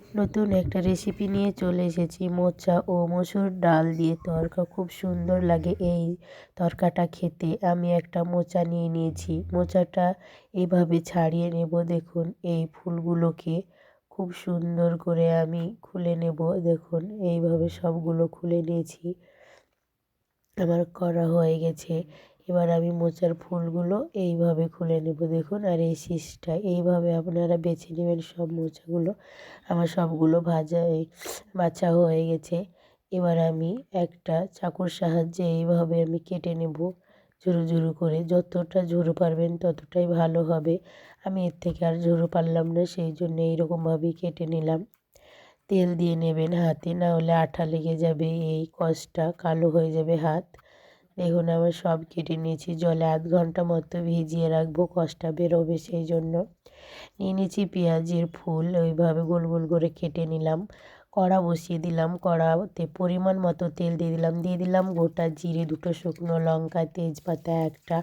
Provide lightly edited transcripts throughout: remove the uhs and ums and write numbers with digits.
নতুন একটা রেসিপি নিয়ে চলে এসেছি। মোচা ও মসুর ডাল দিয়ে তরকা, খুব সুন্দর লাগে এই তরকাটা খেতে। আমি একটা মোচা নিয়ে নিয়েছি। মোচাটা এভাবে ছাড়িয়ে নেব। দেখুন এই ফুলগুলোকে খুব সুন্দর করে আমি খুলে নেব। দেখুন এইভাবে সবগুলো খুলে নিয়েছি। আমার করা হয়ে গেছে। এবার আমি মোচার ফুলগুলো এইভাবে খুলে নেব। দেখুন, আর এই শীষটা এইভাবে আপনারা বেছে নেবেন সব মোচাগুলো। আমার সবগুলো বাছা হয়ে গেছে। এবার আমি একটা চাকুর সাহায্যে এইভাবে আমি কেটে নেব ঝুরু ঝুরু করে। যতটা ঝুরু পারবেন ততটাই ভালো হবে। আমি এর থেকে আর ঝুরু পারলাম না, সেই জন্য এইরকমভাবেই কেটে নিলাম। তেল দিয়ে নেবেন হাতে, না হলে আঠা লেগে যাবে, এই কষটা কালো হয়ে যাবে হাত। দেখুন আমার সব কেটে নিয়েছি। জলে আধ ঘন্টা মতো ভিজিয়ে রাখবো, কষটা বেরোবে সেই জন্য। নিয়ে নিয়েছি পেঁয়াজের ফুল, ওইভাবে গোল গোল করে কেটে নিলাম। কড়া বসিয়ে দিলাম। কড়াতে পরিমাণ মতো তেল দিয়ে দিলাম গোটা জিরে, দুটো শুকনো লঙ্কা, তেজপাতা একটা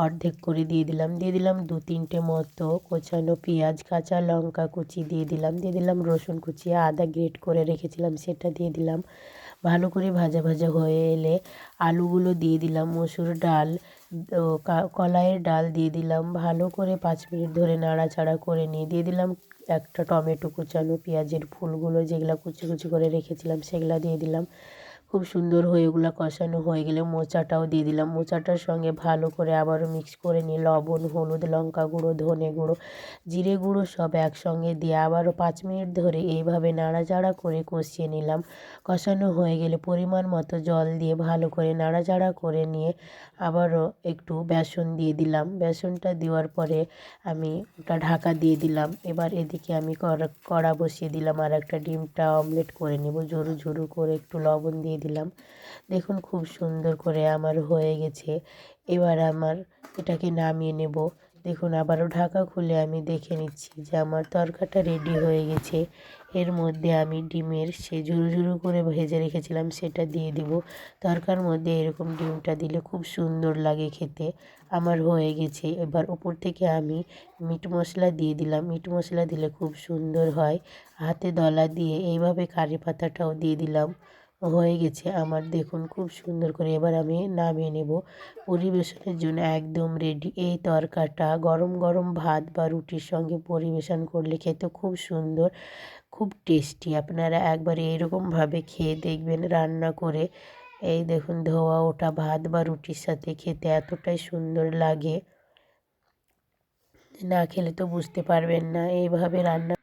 অর্ধেক করে দিয়ে দিলাম 2-3টে মতো কোচানো পেঁয়াজ, কাঁচা লঙ্কা কুচি দিয়ে দিলাম রসুন কুচি, আদা গ্রেট করে রেখেছিলাম সেটা দিয়ে দিলাম। ভালো করে ভাজা ভাজা হয়ে এলে আলুগুলো দিয়ে দিলাম। মসুর ডাল ও কলাইয়ের ডাল দিয়ে দিলাম। ভালো করে 5 মিনিট ধরে নাড়াচাড়া করে নিয়ে দিয়ে দিলাম একটা টমেটো কুচানো, পেঁয়াজের ফুলগুলো যেগুলো কুচি কুচি করে রেখেছিলাম সেগুলো দিয়ে দিলাম। খুব সুন্দর হয়ে ওগুলো কষানো হয়ে গেলে মোচাটাও দিয়ে দিলাম। মোচাটার সঙ্গে ভালো করে আবারও মিক্স করে নিয়ে লবণ, হলুদ, লঙ্কা গুঁড়ো, ধনে গুঁড়ো, জিরে গুঁড়ো সব একসঙ্গে দিয়ে আবারও 5 মিনিট ধরে এইভাবে নাড়াচাড়া করে কষিয়ে নিলাম। কষানো হয়ে গেলে পরিমাণ মতো জল দিয়ে ভালো করে নাড়াচাড়া করে নিয়ে আবারও একটু বেসন দিয়ে দিলাম। বেসনটা দেওয়ার পরে আমি ওটা ঢাকা দিয়ে দিলাম। এবার এদিকে আমি কড়া বসিয়ে দিলাম, আর একটা ডিমটা অমলেট করে নেব। ঝুরু ঝুরু করে একটু লবণ দিয়ে দিলাম। দেখুন খুব সুন্দর করে আমার হয়ে গেছে। এবার আমার এটাকে নামিয়ে নেব। দেখুন আবারও ঢাকা খুলে আমি দেখে নিচ্ছি যে আমার তরকাটা রেডি হয়ে গেছে। এর মধ্যে আমি ডিমের সে ঝুরু ঝুরু করে ভেজে রেখেছিলাম সেটা দিয়ে দিব। তরকার মধ্যে এরকম ডিমটা দিলে খুব সুন্দর লাগে খেতে। আমার হয়ে গেছে। এবার উপর থেকে আমি মিট মশলা দিয়ে দিলাম। মিট মশলা দিলে খুব সুন্দর হয়। হাতে দলা দিয়ে এইভাবে কারি পাতাটাও দিয়ে দিলাম। হয়ে গেছে আমার, দেখুন খুব সুন্দর করে। এবার আমি নামিয়ে নেব। পরিবেশনের জন্য একদম রেডি। এই তরকাটা গরম গরম ভাত বা রুটির সঙ্গে পরিবেশন করলে খেতে খুব সুন্দর, খুব টেস্টি। আপনারা একবার এইরকমভাবে খেয়ে দেখবেন রান্না করে। এই দেখুন ধোয়া ওঠা ভাত বা রুটির সাথে খেতে এতটাই সুন্দর লাগে, না খেলে তো বুঝতে পারবেন না। এইভাবে রান্না